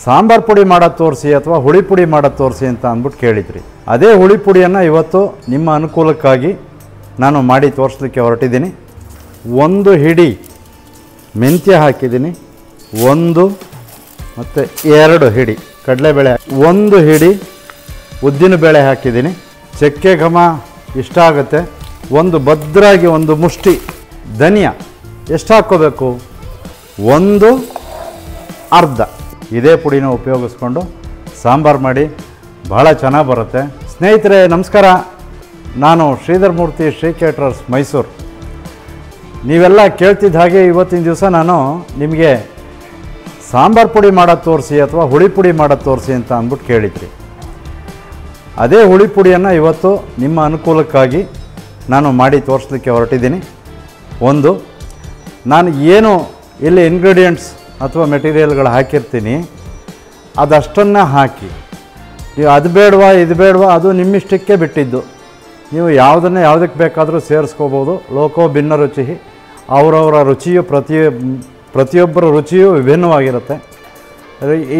ಸಾಂಬಾರು ಪುಡಿ ಮಾಡೋದು ತೋರಿಸಿ ಅಥವಾ ಹುಳಿ ಪುಡಿ ಮಾಡೋದು ತೋರಿಸಿ ಅಂತ ಅಂದ್ಬಿಟ್ಟು ಕೇಳಿದ್ರಿ. ಅದೇ ಹುಳಿ ಪುಡಿಯನ್ನು ಇವತ್ತು ನಿಮ್ಮ ಅನುಕೂಲಕ್ಕಾಗಿ ನಾನು ಮಾಡಿ ತೋರಿಸ್ಲಿಕ್ಕೆ ಹೊರಟಿದ್ದೀನಿ. 1 ಹಿಡಿ ಮೆಂತ್ಯ ಹಾಕಿದ್ದೀನಿ, 1 ಮತ್ತು 2 ಹಿಡಿ ಕಡಲೆಬೇಳೆ, 1 ಹಿಡಿ ಉದ್ದಿನ ಬೇಳೆ ಹಾಕಿದ್ದೀನಿ. ಚಕ್ಕೆ ಘಮ ಇಷ್ಟ ಆಗುತ್ತೆ. ಒಂದು ಭದ್ರಾಗಿ 1 ಮುಷ್ಟಿ ಧನಿಯಾ ಎಷ್ಟು ಹಾಕ್ಕೋಬೇಕು? 1 ಅರ್ಧ. ಇದೇ ಪುಡಿನ ಉಪಯೋಗಿಸ್ಕೊಂಡು ಸಾಂಬಾರು ಮಾಡಿ ಭಾಳ ಚೆನ್ನಾಗಿ ಬರುತ್ತೆ. ಸ್ನೇಹಿತರೆ ನಮಸ್ಕಾರ, ನಾನು ಶ್ರೀಧರ್ ಮೂರ್ತಿ, ಶ್ರೀ ಕೇಟರರ್ಸ್ ಮೈಸೂರು. ನೀವೆಲ್ಲ ಕೇಳ್ತಿದ್ದ ಹಾಗೆ ಇವತ್ತಿನ ದಿವಸ ನಾನು ನಿಮಗೆ ಸಾಂಬಾರು ಪುಡಿ ಮಾಡೋದು ತೋರಿಸಿ ಅಥವಾ ಹುಳಿ ಪುಡಿ ಮಾಡೋದು ತೋರಿಸಿ ಅಂತ ಅಂದ್ಬಿಟ್ಟು ಕೇಳಿದ್ರಿ. ಅದೇ ಹುಳಿ ಪುಡಿಯನ್ನು ಇವತ್ತು ನಿಮ್ಮ ಅನುಕೂಲಕ್ಕಾಗಿ ನಾನು ಮಾಡಿ ತೋರಿಸ್ಲಿಕ್ಕೆ ಹೊರಟಿದ್ದೀನಿ. ನಾನು ಏನು ಇಲ್ಲಿ ಇಂಗ್ರೀಡಿಯೆಂಟ್ಸ್ ಅಥವಾ ಮೆಟೀರಿಯಲ್ಗಳು ಹಾಕಿರ್ತೀನಿ ಅದಷ್ಟನ್ನು ಹಾಕಿ, ನೀವು ಅದು ಬೇಡವಾ ಇದು ಬೇಡವಾ ಅದು ನಿಮ್ಮಿಷ್ಟಕ್ಕೆ ಬಿಟ್ಟಿದ್ದು. ನೀವು ಯಾವುದಕ್ಕೆ ಬೇಕಾದರೂ ಸೇರಿಸ್ಕೋಬೋದು. ಲೋಕೋ ಭಿನ್ನ ರುಚಿ, ಅವರವರ ರುಚಿಯು ಪ್ರತಿಯೊಬ್ಬರ ರುಚಿಯೂ ವಿಭಿನ್ನವಾಗಿರುತ್ತೆ.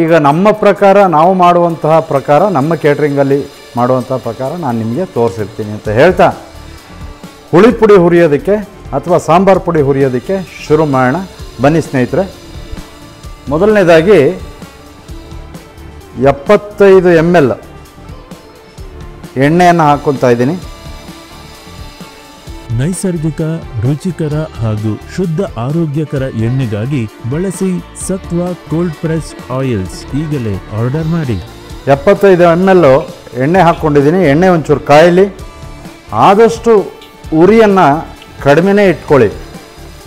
ಈಗ ನಮ್ಮ ಪ್ರಕಾರ, ನಾವು ಮಾಡುವಂತಹ ಪ್ರಕಾರ, ನಮ್ಮ ಕೇಟ್ರಿಂಗಲ್ಲಿ ಮಾಡುವಂತಹ ಪ್ರಕಾರ ನಾನು ನಿಮಗೆ ತೋರಿಸಿರ್ತೀನಿ ಅಂತ ಹೇಳ್ತಾ ಹುಳಿ ಪುಡಿ ಹುರಿಯೋದಕ್ಕೆ ಅಥವಾ ಸಾಂಬಾರು ಪುಡಿ ಹುರಿಯೋದಕ್ಕೆ ಶುರು ಮಾಡೋಣ ಬನ್ನಿ ಸ್ನೇಹಿತರೆ. ಮೊದಲನೇದಾಗಿ 75 ml ಎಣ್ಣೆಯನ್ನು ಹಾಕ್ಕೊತಾ ಇದ್ದೀನಿ. ನೈಸರ್ಗಿಕ, ರುಚಿಕರ ಹಾಗೂ ಶುದ್ಧ ಆರೋಗ್ಯಕರ ಎಣ್ಣೆಗಾಗಿ ಬಳಸಿ ಸತ್ವ ಕೋಲ್ಡ್ ಪ್ರೆಸ್ ಆಯಿಲ್ಸ್. ಈಗಲೇ ಆರ್ಡರ್ ಮಾಡಿ. 75 ml ಎಣ್ಣೆ ಹಾಕ್ಕೊಂಡಿದ್ದೀನಿ. ಎಣ್ಣೆ ಒಂಚೂರು ಕಾಯಲಿ. ಆದಷ್ಟು ಉರಿಯನ್ನು ಕಡಿಮೆನೇ ಇಟ್ಕೊಳ್ಳಿ.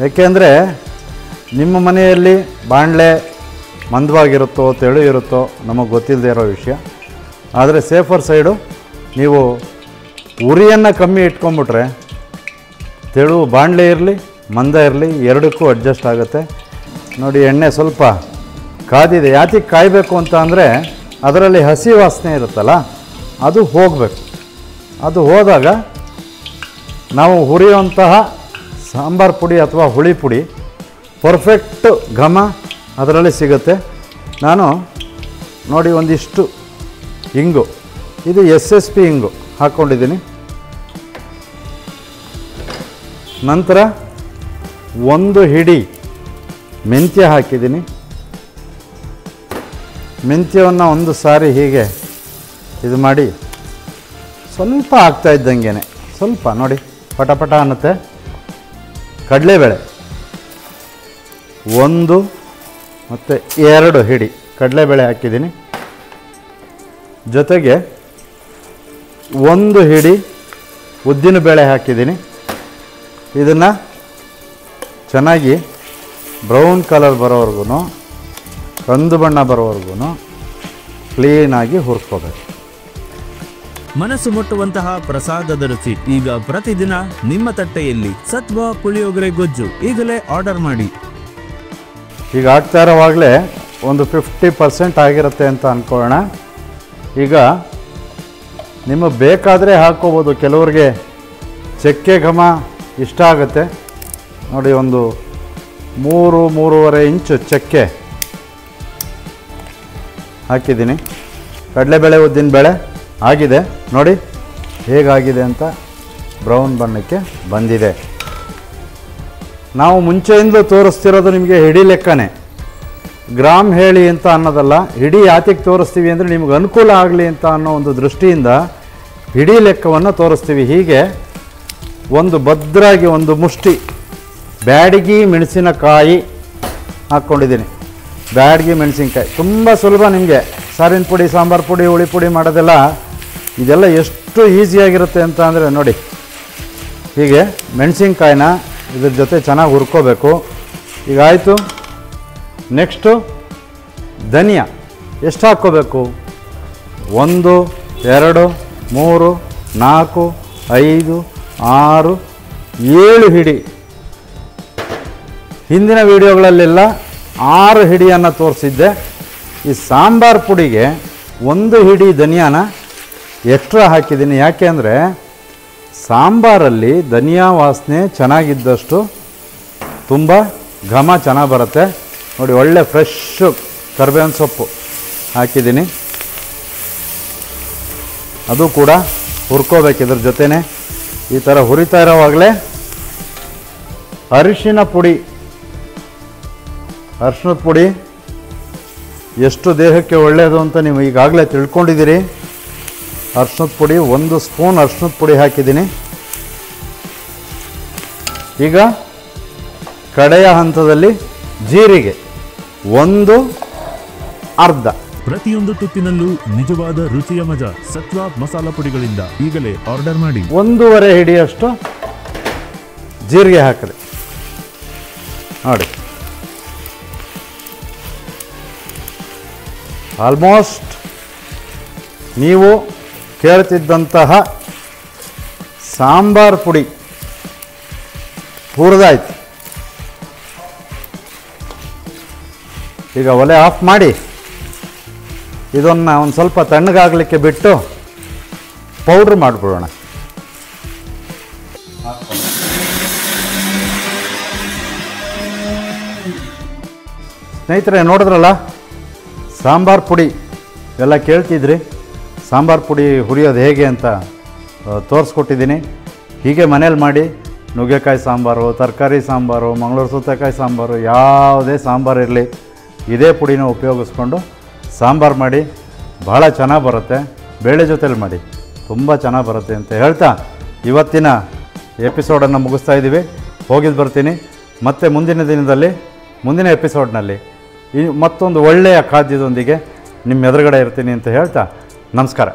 ಏಕೆಂದರೆ ನಿಮ್ಮ ಮನೆಯಲ್ಲಿ ಬಾಣಲೆ ಮಂದವಾಗಿರುತ್ತೋ ತೆಳು ಇರುತ್ತೋ ನಮಗೆ ಗೊತ್ತಿಲ್ಲದೆ ಇರೋ ವಿಷಯ. ಆದರೆ ಸೇಫರ್ ಸೈಡು ನೀವು ಉರಿಯನ್ನು ಕಮ್ಮಿ ಇಟ್ಕೊಂಬಿಟ್ರೆ ತೆಳು ಬಾಣಲೆ ಇರಲಿ ಮಂದ ಇರಲಿ ಎರಡಕ್ಕೂ ಅಡ್ಜಸ್ಟ್ ಆಗುತ್ತೆ. ನೋಡಿ ಎಣ್ಣೆ ಸ್ವಲ್ಪ ಕಾದಿದೆ. ಯಾತಿಗೆ ಕಾಯಬೇಕು ಅಂತ ಅಂದರೆ ಅದರಲ್ಲಿ ಹಸಿ ವಾಸನೆ ಇರುತ್ತಲ್ಲ ಅದು ಹೋಗಬೇಕು. ಅದು ಹೋದಾಗ ನಾವು ಹುರಿಯುವಂತಹ ಸಾಂಬಾರು ಪುಡಿ ಅಥವಾ ಹುಳಿ ಪುಡಿ ಪರ್ಫೆಕ್ಟ್ ಘಮ ಅದರಲ್ಲಿ ಸಿಗುತ್ತೆ. ನಾನು ನೋಡಿ ಒಂದಿಷ್ಟು ಇಂಗು, ಇದು SSP ಇಂಗು ಹಾಕ್ಕೊಂಡಿದ್ದೀನಿ. ನಂತರ 1 ಹಿಡಿ ಮೆಂತ್ಯ ಹಾಕಿದ್ದೀನಿ. ಮೆಂತ್ಯವನ್ನು ಒಂದು ಸಾರಿ ಹೀಗೆ ಇದು ಮಾಡಿ ಸ್ವಲ್ಪ ಹಾಕ್ತಾ ಇದ್ದಂಗೆ ಸ್ವಲ್ಪ ನೋಡಿ ಪಟ ಅನ್ನುತ್ತೆ. ಕಡಲೆಬೇಳೆ 1 ಮತ್ತು 2 ಹಿಡಿ ಕಡಲೆಬೇಳೆ ಹಾಕಿದ್ದೀನಿ. ಜೊತೆಗೆ 1 ಹಿಡಿ ಉದ್ದಿನ ಬೇಳೆ ಹಾಕಿದ್ದೀನಿ. ಇದನ್ನು ಚೆನ್ನಾಗಿ ಬ್ರೌನ್ ಕಲರ್ ಬರೋವರೆಗೂ, ಕಂದು ಬಣ್ಣ ಬರೋವರೆಗೂ ಕ್ಲೀನಾಗಿ ಹುರ್ಕೋಬೇಕು. ಮನಸ್ಸು ಮುಟ್ಟುವಂತಹ ಪ್ರಸಾದದ ರುಚಿ ಈಗ ಪ್ರತಿದಿನ ನಿಮ್ಮ ತಟ್ಟೆಯಲ್ಲಿ. ಸತ್ವ ಪುಳಿಯೋಗರೆ ಗೊಜ್ಜು. ಈಗಲೇ ಆರ್ಡರ್ ಮಾಡಿ. ಈಗ ಆಗ್ತಾ ಇರೋವಾಗಲೇ ಒಂದು 50% ಆಗಿರುತ್ತೆ ಅಂತ ಅಂದ್ಕೊಳ್ಳೋಣ. ಈಗ ನಿಮಗೆ ಬೇಕಾದರೆ ಹಾಕ್ಕೋಬೋದು. ಕೆಲವ್ರಿಗೆ ಚಕ್ಕೆ ಘಮ ಇಷ್ಟ ಆಗುತ್ತೆ. ನೋಡಿ ಒಂದು 3-3.5 ಇಂಚು ಚಕ್ಕೆ ಹಾಕಿದ್ದೀನಿ. ಕಡಲೆಬೇಳೆ ಉದ್ದಿನ ಬೇಳೆ ಆಗಿದೆ. ನೋಡಿ ಹೇಗಾಗಿದೆ ಅಂತ ಬ್ರೌನ್ ಬಣ್ಣಕ್ಕೆ ಬಂದಿದೆ. ನಾವು ಮುಂಚೆಯಿಂದ ತೋರಿಸ್ತಿರೋದು ನಿಮಗೆ ಹಿಡಿ ಲೆಕ್ಕನೇ, ಗ್ರಾಮ್ ಹೇಳಿ ಅಂತ ಅನ್ನೋದಲ್ಲ. ಹಿಡಿ ಯಾತಿಗೆ ತೋರಿಸ್ತೀವಿ ಅಂದರೆ ನಿಮ್ಗೆ ಅನುಕೂಲ ಆಗಲಿ ಅಂತ ಅನ್ನೋ ಒಂದು ದೃಷ್ಟಿಯಿಂದ ಹಿಡಿ ಲೆಕ್ಕವನ್ನು ತೋರಿಸ್ತೀವಿ. ಹೀಗೆ ಒಂದು ಭದ್ರಾಗಿ 1 ಮುಷ್ಟಿ ಬ್ಯಾಡಗಿ ಮೆಣಸಿನಕಾಯಿ ಹಾಕ್ಕೊಂಡಿದ್ದೀನಿ. ಬ್ಯಾಡಗಿ ಮೆಣಸಿನ್ಕಾಯಿ ತುಂಬ ಸುಲಭ. ನಿಮಗೆ ಸಾರಿನ ಪುಡಿ, ಸಾಂಬಾರು ಪುಡಿ, ಹುಳಿ ಪುಡಿ ಮಾಡೋದೆಲ್ಲ ಇದೆಲ್ಲ ಎಷ್ಟು ಈಸಿಯಾಗಿರುತ್ತೆ ಅಂತ ಅಂದರೆ ನೋಡಿ, ಹೀಗೆ ಮೆಣಸಿನ್ಕಾಯಿನ ಇದ್ರ ಜೊತೆ ಚೆನ್ನಾಗಿ ಹುರ್ಕೋಬೇಕು. ಈಗ ಆಯಿತು. ನೆಕ್ಸ್ಟು ಧನಿಯಾ ಎಷ್ಟು ಹಾಕ್ಕೋಬೇಕು? 1, 2, 3, 4, 5, 6, 7 ಹಿಡಿ. ಹಿಂದಿನ ವಿಡಿಯೋಗಳಲ್ಲೆಲ್ಲ 6 ಹಿಡಿಯನ್ನು ತೋರಿಸಿದ್ದೆ. ಈ ಸಾಂಬಾರು ಪುಡಿಗೆ 1 ಹಿಡಿ ಧನಿಯಾನ ಎಕ್ಸ್ಟ್ರಾ ಹಾಕಿದ್ದೀನಿ. ಯಾಕೆ ಅಂದರೆ ಸಾಂಬಾರಲ್ಲಿ ಧನಿಯಾ ವಾಸನೆ ಚೆನ್ನಾಗಿದ್ದಷ್ಟು ತುಂಬ ಘಮ ಚೆನ್ನಾಗಿ ಬರುತ್ತೆ. ನೋಡಿ ಒಳ್ಳೆ ಫ್ರೆಶ್ ಕರಿಬೇವಿನ ಸೊಪ್ಪು ಹಾಕಿದ್ದೀನಿ. ಅದು ಕೂಡ ಹುರ್ಕೋಬೇಕು. ಇದ್ರ ಜೊತೆನೇ ಈ ಥರ ಹುರಿತಾ ಇರೋವಾಗಲೇ ಅರಿಶಿನ ಪುಡಿ, ಅರಿಶಿನದ ಪುಡಿ ಎಷ್ಟು ದೇಹಕ್ಕೆ ಒಳ್ಳೆಯದು ಅಂತ ನೀವು ಈಗಾಗಲೇ ತಿಳ್ಕೊಂಡಿದ್ದೀರಿ. ಅರಿಶಿನದ ಪುಡಿ 1 ಸ್ಪೂನ್ ಅರಿಶಿನದ ಪುಡಿ ಹಾಕಿದ್ದೀನಿ. ಈಗ ಕಡೆಯ ಹಂತದಲ್ಲಿ ಜೀರಿಗೆ 1/2. ಪ್ರತಿಯೊಂದು ತುತ್ತಿನಲ್ಲೂ ನಿಜವಾದ ರುಚಿಯ ಮಜಾ ಸತ್ವ ಮಸಾಲ ಪುಡಿಗಳಿಂದ. ಈಗಲೇ ಆರ್ಡರ್ ಮಾಡಿ. 1.5 ಹಿಡಿಯಷ್ಟು ಜೀರಿಗೆ ಹಾಕಿದೆ ನೋಡಿ. ಆಲ್ಮೋಸ್ಟ್ ನೀವು ಕೇಳ್ತಿದ್ದಂತಹ ಸಾಂಬಾರ್ ಪುಡಿ ಹುರಿದಾಯ್ತು. ಈಗ ಒಲೆ ಆಫ್ ಮಾಡಿ ಇದನ್ನು ಒಂದು ಸ್ವಲ್ಪ ತಣ್ಣಗಾಗಲಿಕ್ಕೆ ಬಿಟ್ಟು ಪೌಡ್ರ್ ಮಾಡಿಬಿಡೋಣ. ಸ್ನೇಹಿತರೆ, ನೋಡಿದ್ರಲ್ಲ ಸಾಂಬಾರ್ ಪುಡಿ ಎಲ್ಲ ಕೇಳ್ತಿದ್ರಿ. ಸಾಂಬಾರ್ ಪುಡಿ ಹುರಿಯೋದು ಹೇಗೆ ಅಂತ ತೋರಿಸ್ಕೊಟ್ಟಿದ್ದೀನಿ. ಹೀಗೆ ಮನೇಲಿ ಮಾಡಿ ನುಗ್ಗೆಕಾಯಿ ಸಾಂಬಾರು, ತರಕಾರಿ ಸಾಂಬಾರು, ಮಂಗಳೂರು ಸೌತೆಕಾಯಿ ಸಾಂಬಾರು, ಯಾವುದೇ ಸಾಂಬಾರು ಇರಲಿ ಇದೇ ಪುಡಿನ ಉಪಯೋಗಿಸ್ಕೊಂಡು ಸಾಂಬಾರು ಮಾಡಿ. ಭಾಳ ಚೆನ್ನಾಗಿ ಬರುತ್ತೆ. ಬೇಳೆ ಜೊತೆಲಿ ಮಾಡಿ ತುಂಬ ಚೆನ್ನಾಗಿ ಬರುತ್ತೆ ಅಂತ ಹೇಳ್ತಾ ಇವತ್ತಿನ ಎಪಿಸೋಡನ್ನು ಮುಗಿಸ್ತಾ ಇದ್ದೀವಿ. ಹೋಗಿದ್ದು ಬರ್ತೀನಿ. ಮತ್ತೆ ಮುಂದಿನ ದಿನದಲ್ಲಿ ಮುಂದಿನ ಎಪಿಸೋಡ್ನಲ್ಲಿ ಮತ್ತೊಂದು ಒಳ್ಳೆಯ ಖಾದ್ಯದೊಂದಿಗೆ ನಿಮ್ಮ ಎದುರುಗಡೆ ಇರ್ತೀನಿ ಅಂತ ಹೇಳ್ತಾ ನಮಸ್ಕಾರ.